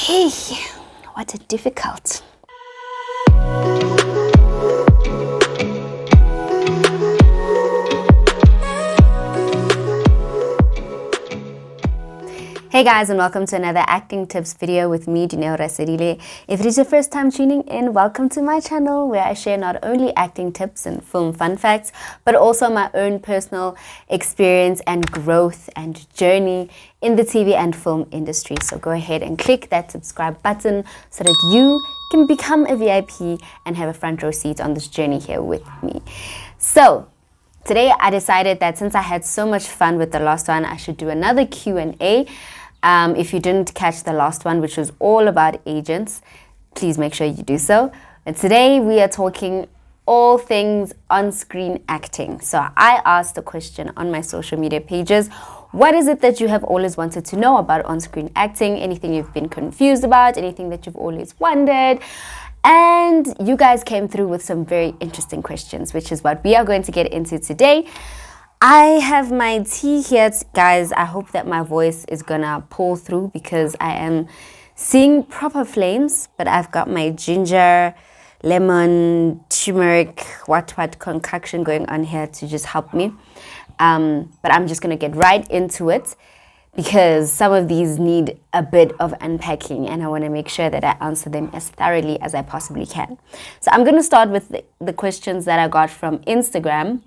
Hey, what a difficult. Hey guys, and welcome to another acting tips video with me, Dineo Rasedile. If it is your first time tuning in, welcome to my channel where I share not only acting tips and film fun facts, but also my own personal experience and growth and journey in the TV and film industry. So go ahead and click that subscribe button so that you can become a VIP and have a front row seat on this journey here with me. So today I decided that since I had so much fun with the last one, I should do another Q&A. If you didn't catch the last one, which was all about agents, please make sure you do so. And today we are talking all things on-screen acting. So I asked a question on my social media pages. What is it that you have always wanted to know about on-screen acting? Anything you've been confused about? Anything that you've always wondered? And you guys came through with some very interesting questions, which is what we are going to get into today. I have my tea here, guys. I hope that my voice is gonna pull through because I am seeing proper flames, but I've got my ginger, lemon, turmeric, what concoction going on here to just help me. But I'm just gonna get right into it because some of these need a bit of unpacking and I want to make sure that I answer them as thoroughly as I possibly can. So I'm gonna start with the questions that I got from Instagram.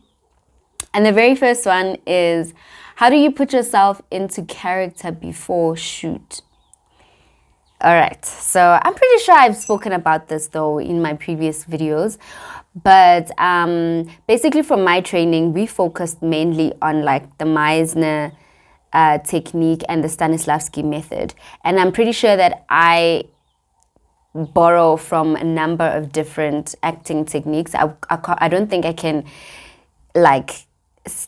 And the very first one is, how do you put yourself into character before shoot? All right, so I'm pretty sure I've spoken about this though in my previous videos, but basically from my training, we focused mainly on like the Meisner technique and the Stanislavski method. And I'm pretty sure that I borrow from a number of different acting techniques. I don't think I can like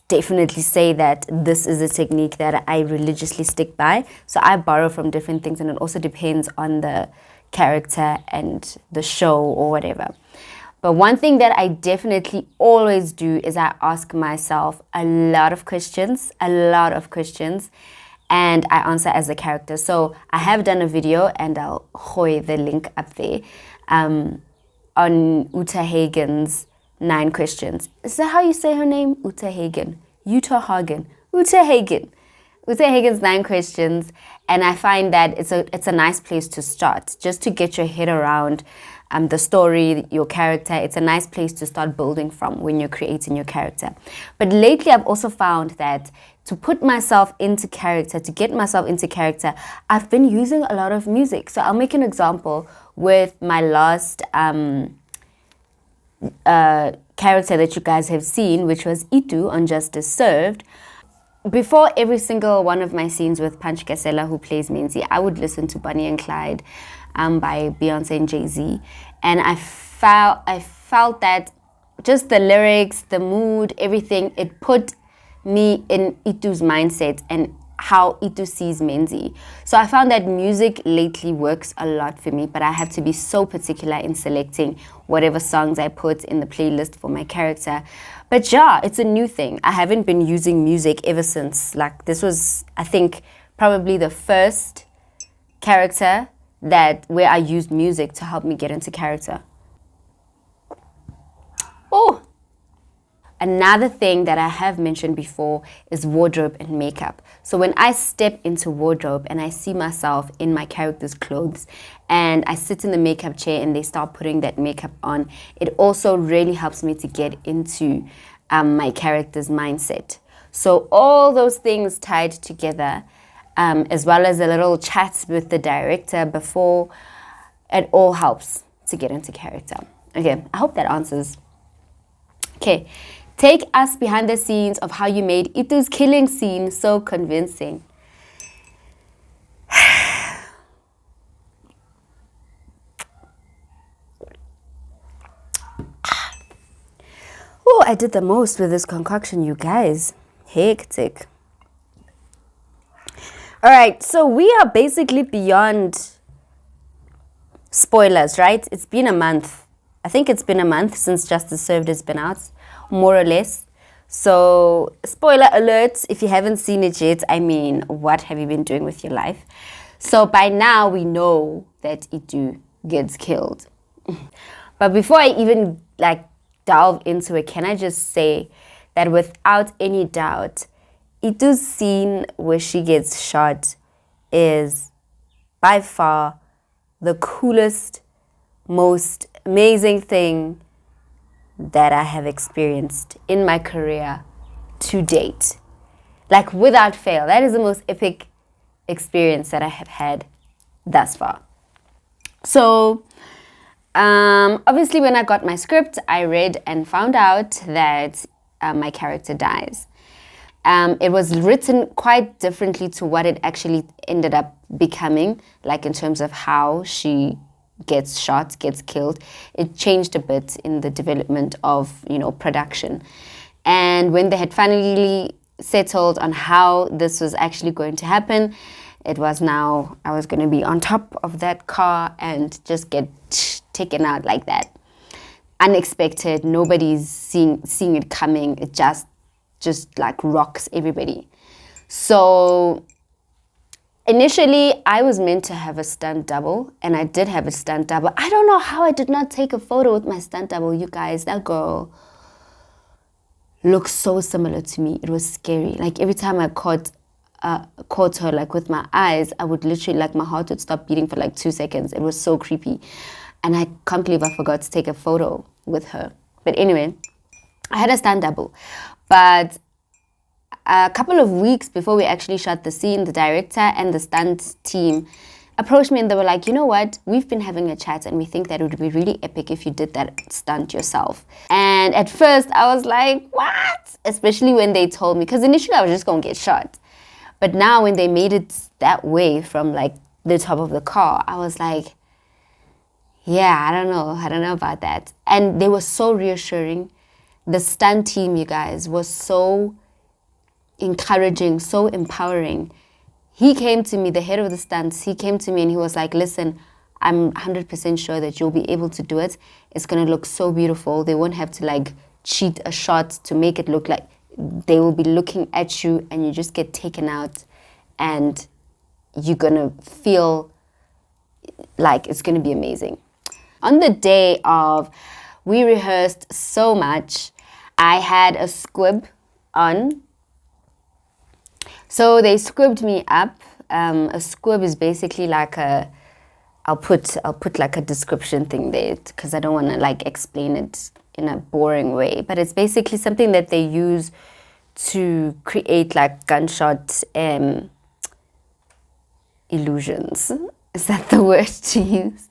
definitely say that this is a technique that I religiously stick by. So I borrow from different things and it also depends on the character and the show or whatever. But one thing that I definitely always do is I ask myself a lot of questions, and I answer as a character. So I have done a video and I'll hoy the link up there on Uta Hagen's 9 questions. Is that how you say her name? Uta Hagen. Uta Hagen. Uta Hagen. Uta Hagen's 9 questions. And I find that it's a nice place to start. Just to get your head around the story, your character. It's a nice place to start building from when you're creating your character. But lately I've also found that to put myself into character, to get myself into character, I've been using a lot of music. So I'll make an example with my last character that you guys have seen, which was Itu on Justice Served. Before every single one of my scenes with Punch Kasela, who plays Menzi, I would listen to Bonnie and Clyde by Beyonce and Jay-Z. And I felt that just the lyrics, the mood, everything, it put me in Itu's mindset and how Itu sees Menzi. So I found that music lately works a lot for me, but I have to be so particular in selecting whatever songs I put in the playlist for my character. But yeah, it's a new thing. I haven't been using music ever since. Like this was, I think, probably the first character where I used music to help me get into character. Oh! Another thing that I have mentioned before is wardrobe and makeup. So when I step into wardrobe and I see myself in my character's clothes and I sit in the makeup chair and they start putting that makeup on, it also really helps me to get into my character's mindset. So all those things tied together, as well as a little chat with the director before, it all helps to get into character. Okay, I hope that answers. Okay. Take us behind the scenes of how you made Itu's killing scene so convincing. Oh, I did the most with this concoction, you guys. Hectic. All right, so we are basically beyond spoilers, right? It's been a month. I think it's been a month since Justice Served has been out, more or less. So, spoiler alert, if you haven't seen it yet, I mean, what have you been doing with your life? So by now we know that Itu gets killed. But before I even like delve into it, can I just say that without any doubt, Itu's scene where she gets shot is by far the coolest, most amazing thing that I have experienced in my career to date. Like without fail, that is the most epic experience that I have had thus far. So obviously when I got my script, I read and found out that my character dies. It was written quite differently to what it actually ended up becoming, like in terms of how she gets shot, gets killed. It changed a bit in the development of, production. And when they had finally settled on how this was actually going to happen, it was now I was going to be on top of that car and just get taken out like that. Unexpected, nobody's seeing it coming. It just like rocks everybody. So initially I was meant to have a stunt double, and I did have a stunt double. I don't know how I did not take a photo with my stunt double, you guys. That girl looks so similar to me. It was scary. Like every time I caught her like with my eyes, I would literally, like, my heart would stop beating for like 2 seconds. It was so creepy. And I can't believe I forgot to take a photo with her. But anyway, I had a stunt double. But a couple of weeks before we actually shot the scene, the director and the stunt team approached me and they were like, you know what, we've been having a chat and we think that it would be really epic if you did that stunt yourself. And at first I was like, what? Especially when they told me, because initially I was just going to get shot. But now when they made it that way from like the top of the car, I was like, yeah, I don't know about that. And they were so reassuring. The stunt team, you guys, was so encouraging, so empowering. He came to me, the head of the stunts, he came to me and he was like, listen, I'm 100% sure that you'll be able to do it. It's going to look so beautiful. They won't have to like cheat a shot to make it look like they will be looking at you and you just get taken out and you're going to feel like it's going to be amazing. On the day of, we rehearsed so much. I had a squib on. So they squibbed me up. A squib is basically like I'll put like a description thing there because I don't want to like explain it in a boring way. But it's basically something that they use to create like gunshot illusions. Is that the word to use?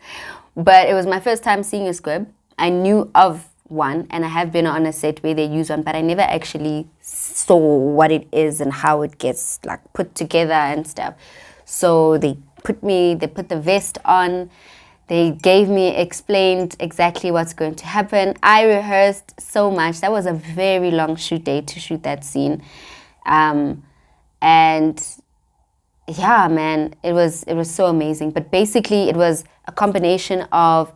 But it was my first time seeing a squib. I knew of one and I have been on a set where they use one, but I never actually saw what it is and how it gets like put together and stuff. So they put the vest on, they explained exactly what's going to happen. I rehearsed so much. That was a very long shoot day to shoot that scene. And yeah, man, it was so amazing. But basically it was a combination of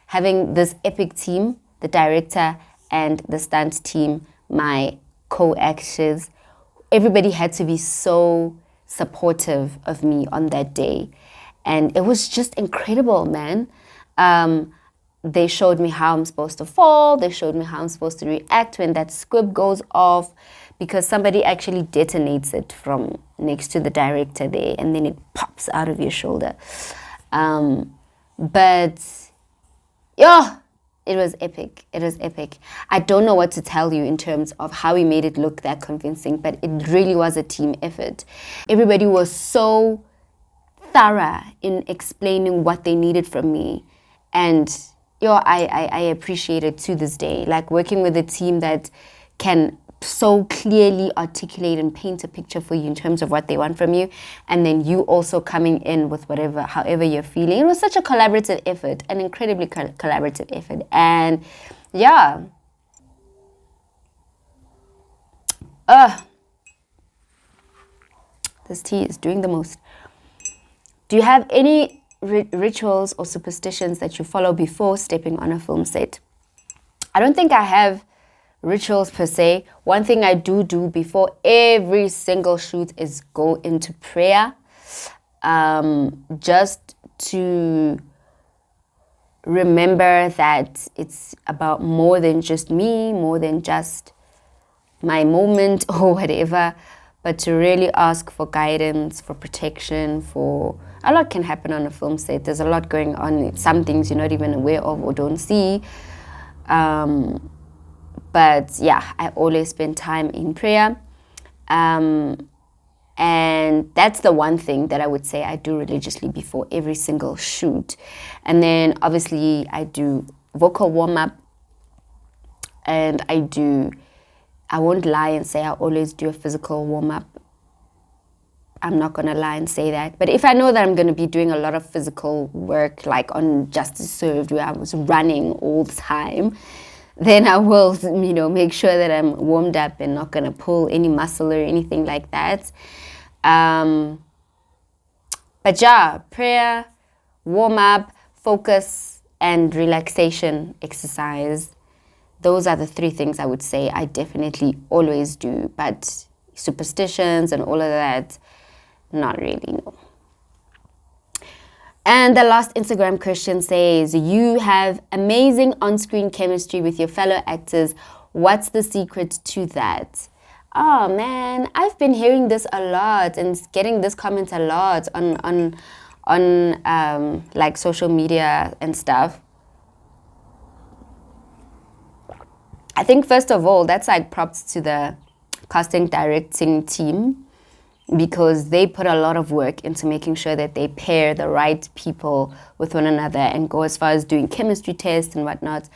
having this epic team, the director and the stunt team, my co-actors. Everybody had to be so supportive of me on that day. And it was just incredible, man. They showed me how I'm supposed to fall. They showed me how I'm supposed to react when that squib goes off, because somebody actually detonates it from next to the director there and then it pops out of your shoulder. But yeah, it was epic. It was epic. I don't know what to tell you in terms of how we made it look that convincing, but it really was a team effort. Everybody was so thorough in explaining what they needed from me. And I appreciate it to this day. Like working with a team that can so clearly articulate and paint a picture for you in terms of what they want from you, and then you also coming in with however you're feeling. It was such a collaborative effort, an incredibly collaborative effort. And yeah, this tea is doing the most. Do you have any rituals or superstitions that you follow before stepping on a film set? I don't think I have rituals per se. One thing I do before every single shoot is go into prayer. just to remember that it's about more than just me, more than just my moment or whatever, but to really ask for guidance, for protection, for a lot can happen on a film set. There's a lot going on. Some things you're not even aware of or don't see. But yeah, I always spend time in prayer. And that's the one thing that I would say I do religiously before every single shoot. And then obviously I do vocal warm-up, and I won't lie and say I always do a physical warm-up. I'm not going to lie and say that. But if I know that I'm going to be doing a lot of physical work, like on Justice Served, where I was running all the time, then I will, make sure that I'm warmed up and not going to pull any muscle or anything like that. But yeah, prayer, warm-up, focus, and relaxation exercise. Those are the 3 things I would say I definitely always do. But superstitions and all of that, not really, no. And the last Instagram question says, you have amazing on-screen chemistry with your fellow actors. What's the secret to that? Oh man, I've been hearing this a lot and getting this comment a lot on like social media and stuff. I think first of all, that's like props to the casting directing team, because they put a lot of work into making sure that they pair the right people with one another and go as far as doing chemistry tests and whatnot.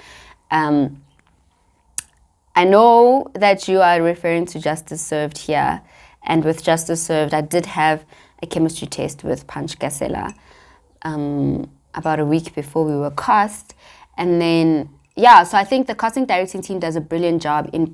I know that you are referring to Justice Served here, and with Justice Served, I did have a chemistry test with Punch Gasela about a week before we were cast. And then, yeah, so I think the casting directing team does a brilliant job in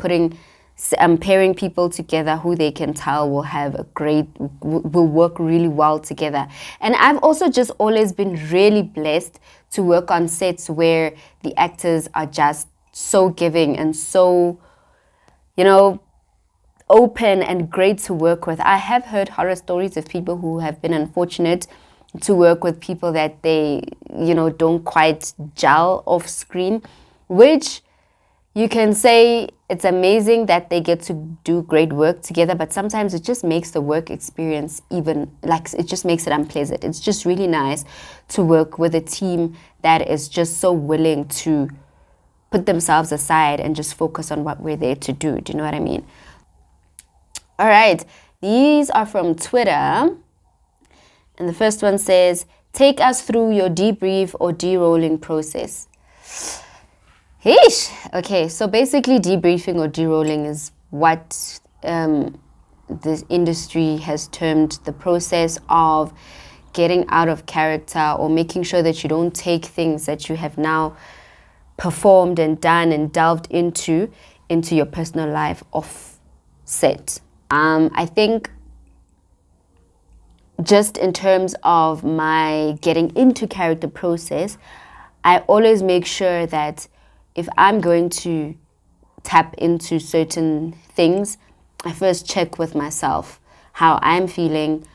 pairing people together who they can tell will work really well together. And I've also just always been really blessed to work on sets where the actors are just so giving and so, open and great to work with. I have heard horror stories of people who have been unfortunate to work with people that they, don't quite gel off screen, which you can say it's amazing that they get to do great work together, but sometimes it just makes the work experience it just makes it unpleasant. It's just really nice to work with a team that is just so willing to put themselves aside and just focus on what we're there to do. Do you know what I mean? All right. These are from Twitter. And the first one says, take us through your debrief or de-rolling process. Heesh. Okay, so basically debriefing or de-rolling is what this industry has termed the process of getting out of character or making sure that you don't take things that you have now performed and done and delved into your personal life off set. I think just in terms of my getting into character process, I always make sure that if I'm going to tap into certain things, I first check with myself how I'm feeling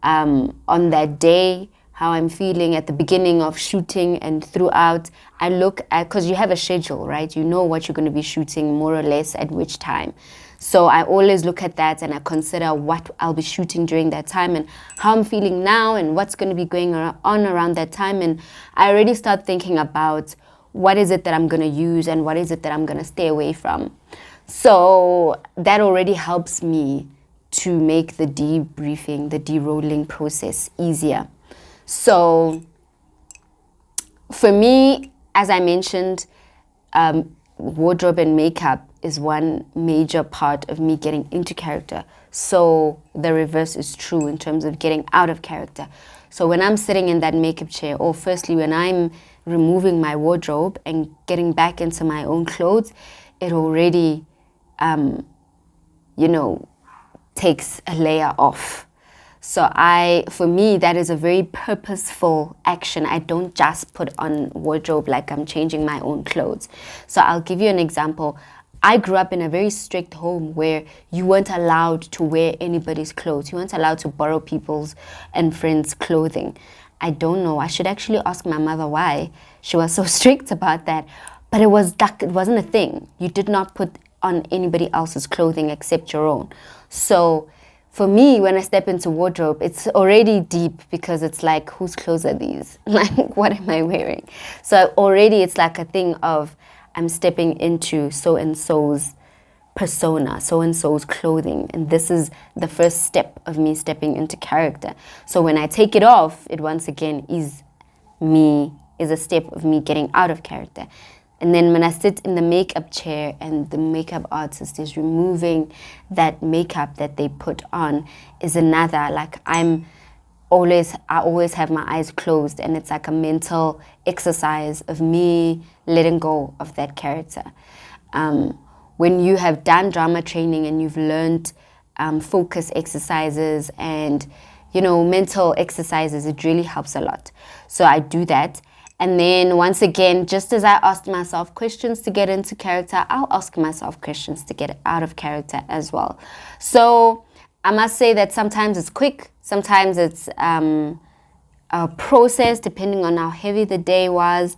on that day, how I'm feeling at the beginning of shooting and throughout. I look at, because you have a schedule, right? You know what you're going to be shooting more or less at which time. So I always look at that and I consider what I'll be shooting during that time and how I'm feeling now and what's going to be going on around that time. And I already start thinking about what is it that I'm going to use and what is it that I'm going to stay away from. So that already helps me to make the debriefing, the de-rolling process easier. So for me, as I mentioned, wardrobe and makeup is one major part of me getting into character. So the reverse is true in terms of getting out of character. So when I'm sitting in that makeup chair, or firstly when I'm removing my wardrobe and getting back into my own clothes, it already, takes a layer off. So for me, that is a very purposeful action. I don't just put on wardrobe like I'm changing my own clothes. So I'll give you an example. I grew up in a very strict home where you weren't allowed to wear anybody's clothes. You weren't allowed to borrow people's and friends' clothing. I don't know. I should actually ask my mother why she was so strict about that. But it wasn't a thing. You did not put on anybody else's clothing except your own. So for me, when I step into wardrobe, it's already deep because it's like, whose clothes are these? Like, what am I wearing? So already it's like a thing of, I'm stepping into so-and-so's persona, so-and-so's clothing. And this is the first step of me stepping into character. So when I take it off, it once again is a step of me getting out of character. And then when I sit in the makeup chair and the makeup artist is removing that makeup that they put on, is another, like I always have my eyes closed, and it's like a mental exercise of me letting go of that character. When you have done drama training and you've learned focus exercises and, mental exercises, it really helps a lot. So I do that. And then once again, just as I asked myself questions to get into character, I'll ask myself questions to get out of character as well. So I must say that sometimes it's quick, sometimes it's a process depending on how heavy the day was,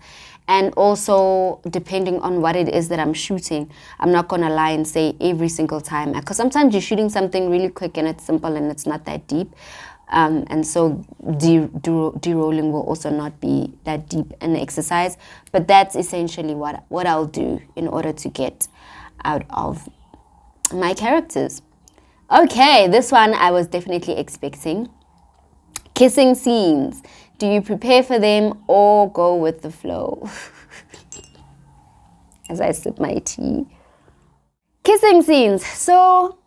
and also depending on what it is that I'm shooting. I'm not going to lie and say every single time, because sometimes you're shooting something really quick and it's simple and it's not that deep. And so de-rolling will also not be that deep an exercise. But that's essentially what I'll do in order to get out of my characters. Okay, this one I was definitely expecting. Kissing scenes. Do you prepare for them or go with the flow? As I sip my tea. Kissing scenes. So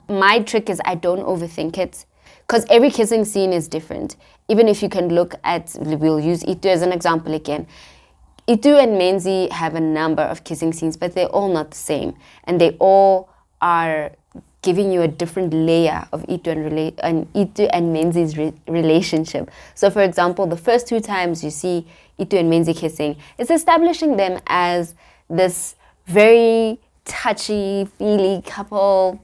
my trick is I don't overthink it, because every kissing scene is different. Even if you can look at, we'll use Itu as an example again. Itu and Menzi have a number of kissing scenes, but they're all not the same. And they all are giving you a different layer of Itu and Menzi's relationship. So for example, the first 2 times you see Itu and Menzi kissing, it's establishing them as this very touchy-feely couple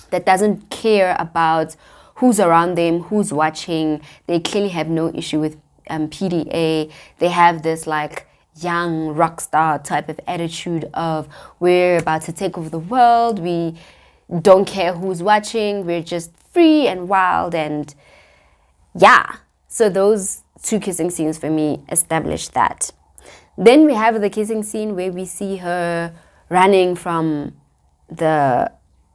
that doesn't care about who's around them, who's watching. They clearly have no issue with PDA. They have this like young rock star type of attitude of, we're about to take over the world. We don't care who's watching. We're just free and wild, and yeah. So those 2 kissing scenes for me establish that. Then we have the kissing scene where we see her running from the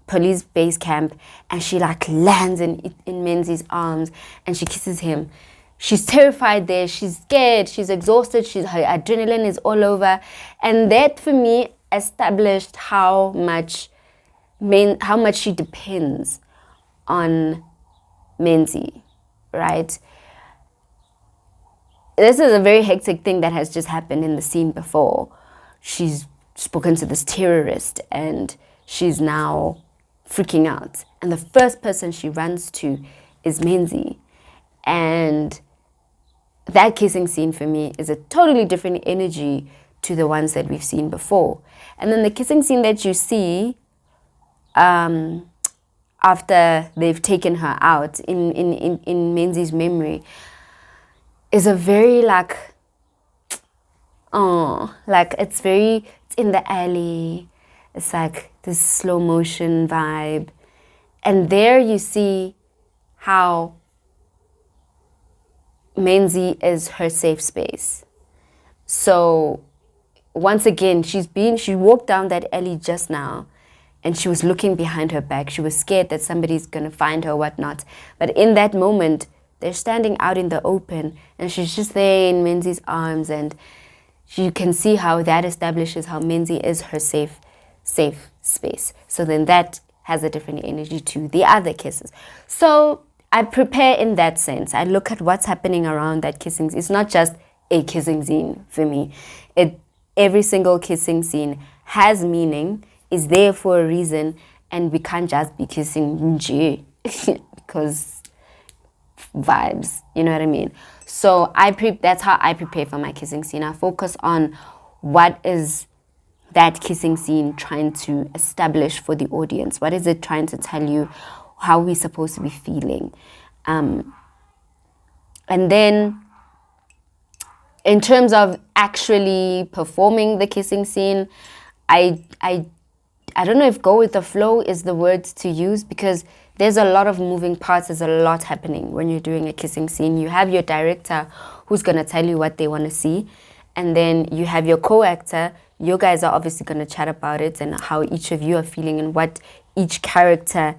police base camp, and she like lands in Menzi's arms and she kisses him. She's terrified there, she's scared, she's exhausted, her adrenaline is all over. And that for me established how much she depends on Menzi, right? This is a very hectic thing that has just happened in the scene before. She's spoken to this terrorist and she's now freaking out. And the first person she runs to is Menzi. And that kissing scene for me is a totally different energy to the ones that we've seen before. And then the kissing scene that you see after they've taken her out in Menzi's memory is a very it's in the alley. It's like this slow motion vibe. And there you see how Menzi is her safe space. So once again, she walked down that alley just now and she was looking behind her back. She was scared that somebody's going to find her or whatnot. But in that moment, they're standing out in the open and she's just there in Menzi's arms, and you can see how that establishes how Menzi is her safe space. So then that has a different energy to the other kisses. So I prepare in that sense. I look at what's happening around that kissing. It's not just a kissing scene for me. Every single kissing scene has meaning, is there for a reason, and we can't just be kissing because vibes, you know what I mean? So that's how I prepare for my kissing scene. I focus on what is that kissing scene trying to establish for the audience? What is it trying to tell you? How we're supposed to be feeling? And then in terms of actually performing the kissing scene, I don't know if go with the flow is the word to use, because there's a lot of moving parts. There's a lot happening when you're doing a kissing scene. You have your director who's going to tell you what they want to see. And then you have your co-actor. You guys are obviously going to chat about it and how each of you are feeling and what each character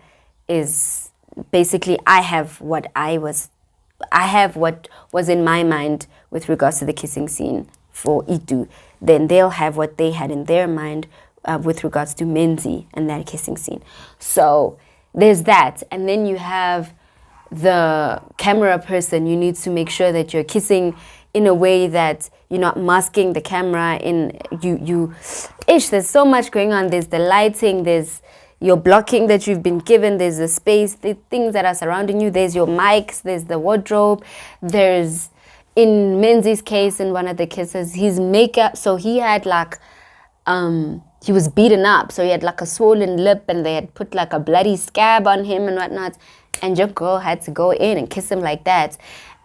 is. Basically, I have what was in my mind with regards to the kissing scene for Itu. Then they'll have what they had in their mind with regards to Menzi and that kissing scene. So there's that. And then you have the camera person. You need to make sure that you're kissing in a way that you're not masking the camera in there's so much going on. There's the lighting, there's your blocking that you've been given, there's the space, the things that are surrounding you, there's your mics, there's the wardrobe, there's, in Menzi's case, in one of the kisses, his makeup. So he had like he was beaten up, so he had like a swollen lip, and they had put like a bloody scab on him and whatnot, and your girl had to go in and kiss him like that.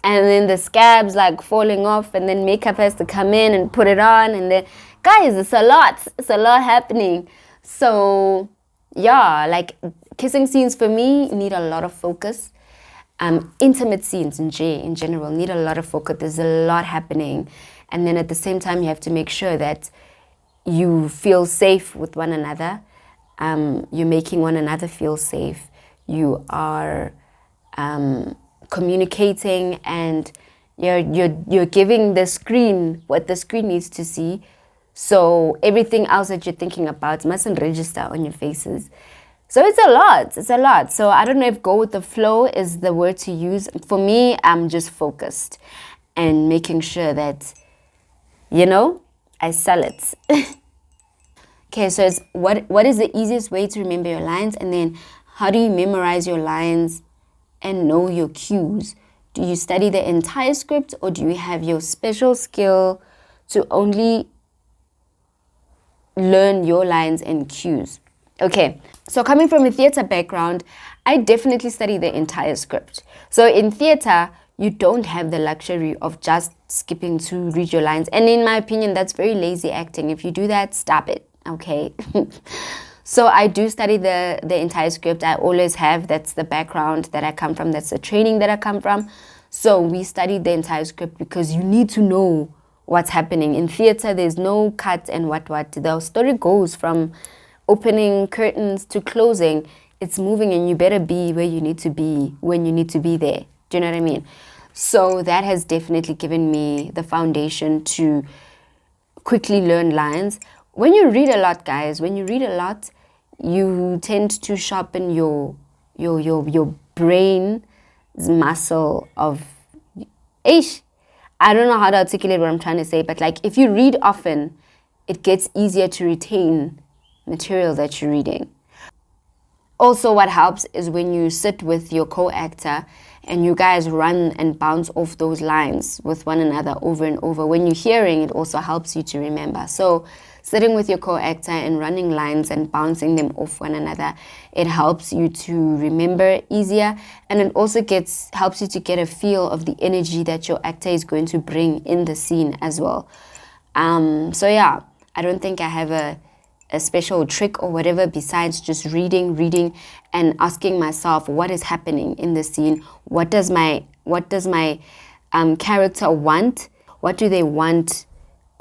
And then the scab's like falling off, and then makeup has to come in and put it on, and then guys, it's a lot happening. So yeah, like kissing scenes for me need a lot of focus. Intimate scenes in general need a lot of focus. There's a lot happening, and then at the same time you have to make sure that you feel safe with one another. You're making one another feel safe. You are communicating, and you're giving the screen what the screen needs to see. So everything else that you're thinking about mustn't register on your faces. So it's a lot. So I don't know if go with the flow is the word to use. For me, I'm just focused and making sure that, I sell it. Okay, so it's what is the easiest way to remember your lines? And then how do you memorize your lines and know your cues? Do you study the entire script, or do you have your special skill to only learn your lines and cues? Okay, so coming from a theater background, I definitely study the entire script. So in theater, you don't have the luxury of just skipping to read your lines. And in my opinion, that's very lazy acting. If you do that, stop it, okay? So I do study the entire script. I always have. That's the background that I come from. That's the training that I come from. So we study the entire script because you need to know what's happening. In theater, there's no cut and what. The story goes from opening curtains to closing. It's moving, and you better be where you need to be when you need to be there. Do you know what I mean? So that has definitely given me the foundation to quickly learn lines. When you read a lot, guys, you tend to sharpen your brain's muscle of I don't know how to articulate what I'm trying to say, but like if you read often, it gets easier to retain material that you're reading. Also, what helps is when you sit with your co-actor and you guys run and bounce off those lines with one another over and over. When you're hearing, it also helps you to remember. So sitting with your co-actor and running lines and bouncing them off one another, it helps you to remember easier, and it also helps you to get a feel of the energy that your actor is going to bring in the scene as well. So yeah, I don't think I have a special trick or whatever besides just reading and asking myself what is happening in the scene. What does my character want? What do they want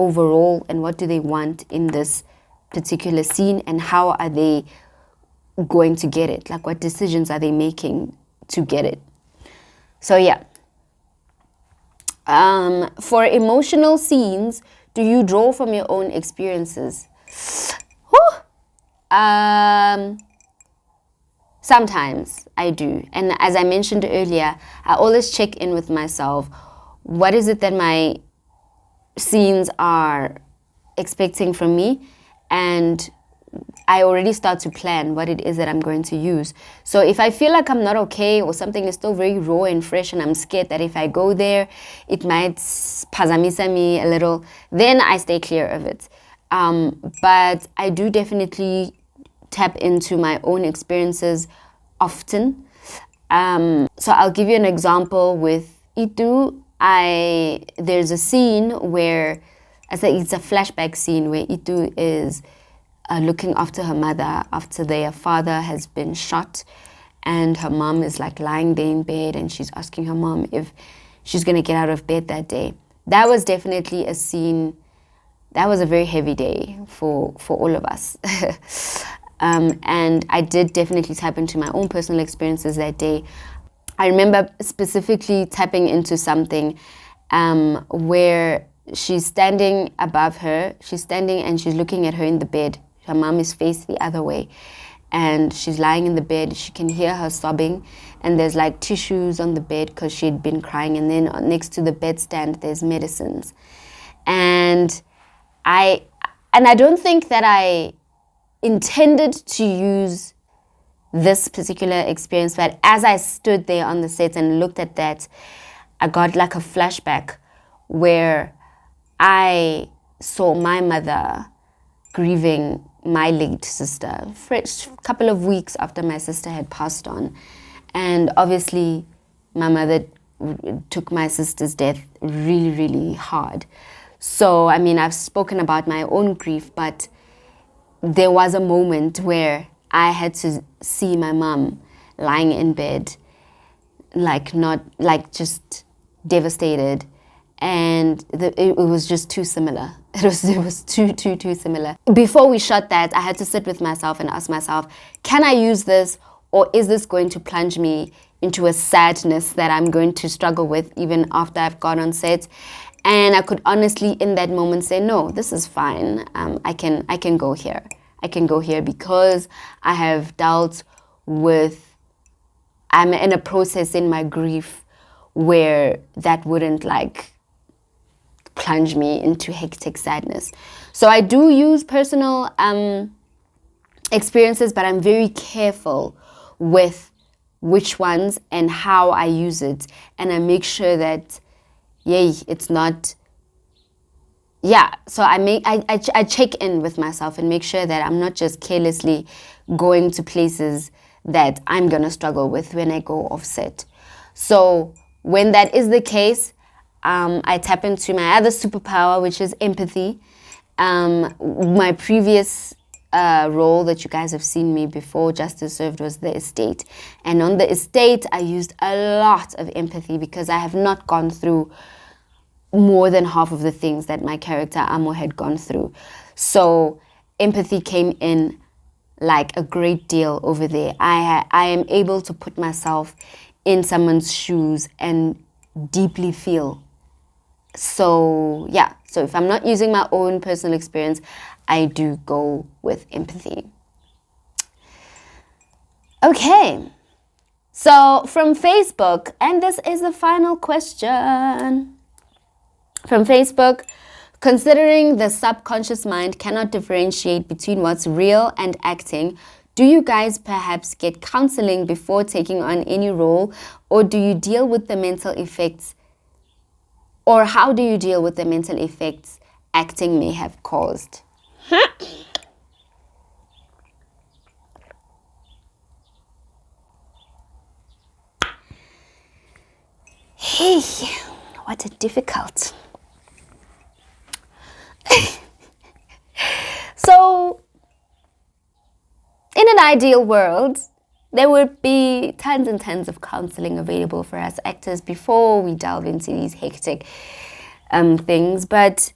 overall, and what do they want in this particular scene, and how are they going to get it? Like, what decisions are they making to get it? So yeah. For emotional scenes, do you draw from your own experiences? Sometimes I do. And as I mentioned earlier, I always check in with myself. What is it that my scenes are expecting from me? And I already start to plan what it is that I'm going to use. So if I feel like I'm not okay, or something is still very raw and fresh, and I'm scared that if I go there, it might pazamisa me a little, then I stay clear of it. But I do definitely tap into my own experiences often. So I'll give you an example with Itu. There's a scene where, it's a flashback scene where Itu is looking after her mother after their father has been shot, and her mom is like lying there in bed, and she's asking her mom if she's gonna get out of bed that day. That was definitely a scene. That was a very heavy day for all of us. And I did definitely tap into my own personal experiences that day. I remember specifically tapping into something where she's standing above her. She's standing and she's looking at her in the bed. Her mom is faced the other way. And she's lying in the bed. She can hear her sobbing. And there's like tissues on the bed because she'd been crying. And then next to the bedstand, there's medicines. And I don't think that I intended to use this particular experience, but as I stood there on the set and looked at that, I got like a flashback where I saw my mother grieving my late sister for a couple of weeks after my sister had passed on. And obviously my mother took my sister's death really, really hard. So, I mean, I've spoken about my own grief, but there was a moment where I had to see my mom lying in bed, just devastated. And it was just too similar. It was too similar. Before we shot that, I had to sit with myself and ask myself, can I use this, or is this going to plunge me into a sadness that I'm going to struggle with even after I've gone on set? And I could honestly in that moment say, no, this is fine. I can go here. I can go here because I have dealt with, I'm in a process in my grief where that wouldn't plunge me into hectic sadness. So I do use personal experiences, but I'm very careful with which ones and how I use it. And I make sure that, it's not, so I check in with myself and make sure that I'm not just carelessly going to places that I'm going to struggle with when I go off set. So when that is the case, I tap into my other superpower, which is empathy. My previous role that you guys have seen me before, Justice Served, was the estate. And on the estate, I used a lot of empathy because I have not gone through more than half of the things that my character Amo had gone through. So empathy came in like a great deal over there. I am able to put myself in someone's shoes and deeply feel. So so if I'm not using my own personal experience, I do go with empathy. Okay, so from Facebook, and this is the final question. From Facebook, considering the subconscious mind cannot differentiate between what's real and acting, do you guys perhaps get counseling before taking on any role, or do you deal with the mental effects, or how do you deal with the mental effects acting may have caused? Hey, what a difficult. So, in an ideal world, there would be tons and tons of counseling available for us actors before we delve into these hectic things. But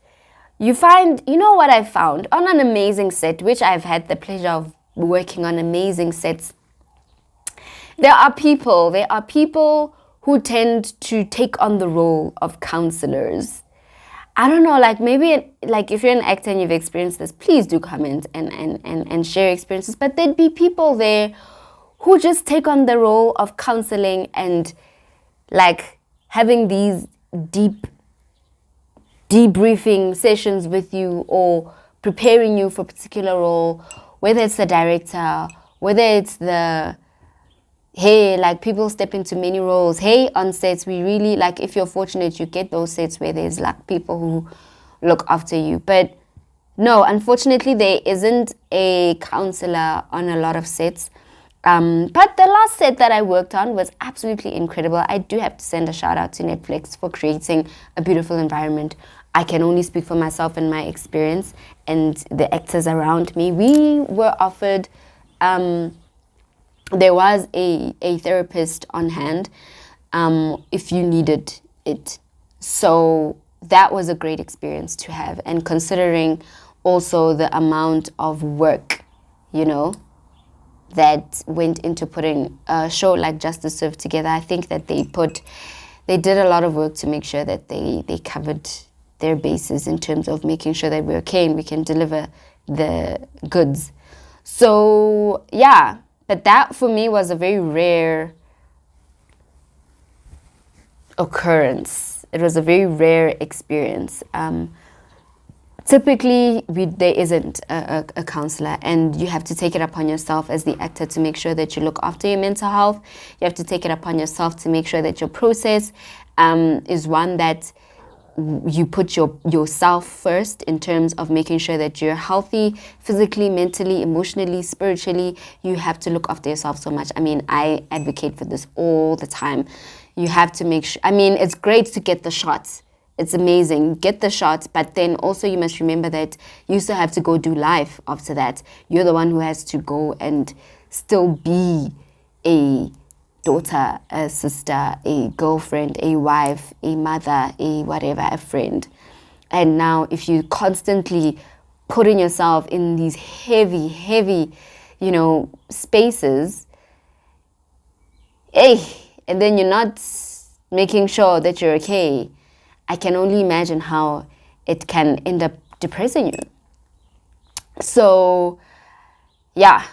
you know what I've found on an amazing set, which I've had the pleasure of working on amazing sets. There are people who tend to take on the role of counselors. I don't know, maybe if you're an actor and you've experienced this, please do comment and share experiences. But there'd be people there who just take on the role of counseling and having these deep debriefing sessions with you, or preparing you for a particular role, whether it's the director, whether it's the, hey, people step into many roles. Hey, on sets, we really, if you're fortunate, you get those sets where there's people who look after you. But No, unfortunately, there isn't a counselor on a lot of sets. But the last set that I worked on was absolutely incredible. I do have to send a shout out to Netflix for creating a beautiful environment. I can only speak for myself and my experience and the actors around me. We were offered, there was a therapist on hand if you needed it. So that was a great experience to have. And considering also the amount of work, you know, that went into putting a show like Justice Served together, I think that they did a lot of work to make sure that they covered their bases in terms of making sure that we're okay and we can deliver the goods. So yeah, but that for me was a very rare occurrence. It was a very rare experience. Typically, there isn't a counselor, and you have to take it upon yourself as the actor to make sure that you look after your mental health. You have to take it upon yourself to make sure that your process is one that you put yourself first in terms of making sure that you're healthy physically, mentally, emotionally, spiritually. You have to look after yourself so much. I mean, I advocate for this all the time. You have to make sure, I mean, it's great to get the shots. It's amazing. Get the shots, but then also you must remember that you still have to go do life after that. You're the one who has to go and still be a daughter, a sister, a girlfriend, a wife, a mother, a whatever, a friend. And now if you constantly putting yourself in these heavy, spaces, and then you're not making sure that you're okay, I can only imagine how it can end up depressing you. So, yeah,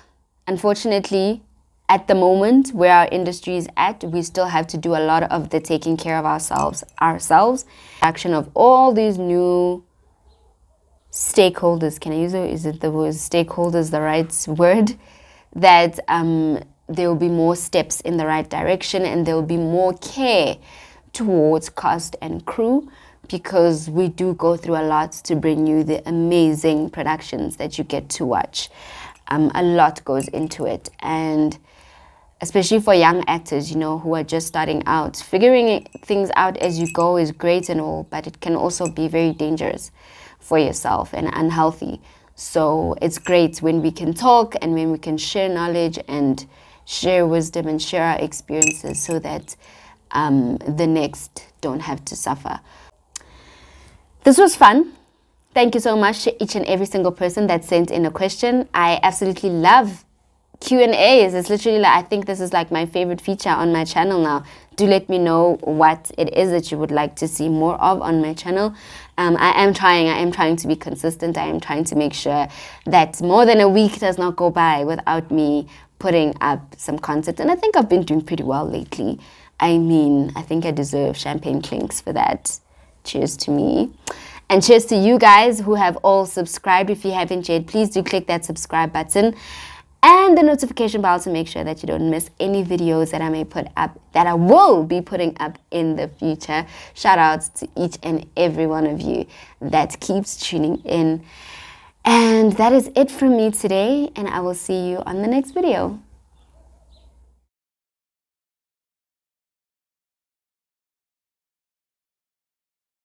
unfortunately, at the moment where our industry is at, we still have to do a lot of the taking care of ourselves. Action of all these new stakeholders. Can I use it? Is it the word stakeholders the right word? That there will be more steps in the right direction and there will be more care towards cast and crew, because we do go through a lot to bring you the amazing productions that you get to watch. A lot goes into it, and especially for young actors, who are just starting out, figuring things out as you go is great and all, but it can also be very dangerous for yourself and unhealthy. So it's great when we can talk and when we can share knowledge and share wisdom and share our experiences so that the next don't have to suffer. This was fun. Thank you so much to each and every single person that sent in a question. I absolutely love Q&As. It's literally like, I think this is like my favorite feature on my channel now. Do let me know what it is that you would like to see more of on my channel. I am trying to be consistent. I am trying to make sure that more than a week does not go by without me putting up some content. And I think I've been doing pretty well lately. I mean, I think I deserve champagne clinks for that. Cheers to me. And cheers to you guys who have all subscribed. If you haven't yet, please do click that subscribe button and the notification bell to make sure that you don't miss any videos that I may put up, that I will be putting up in the future. Shout outs to each and every one of you that keeps tuning in. And that is it from me today, and I will see you on the next video.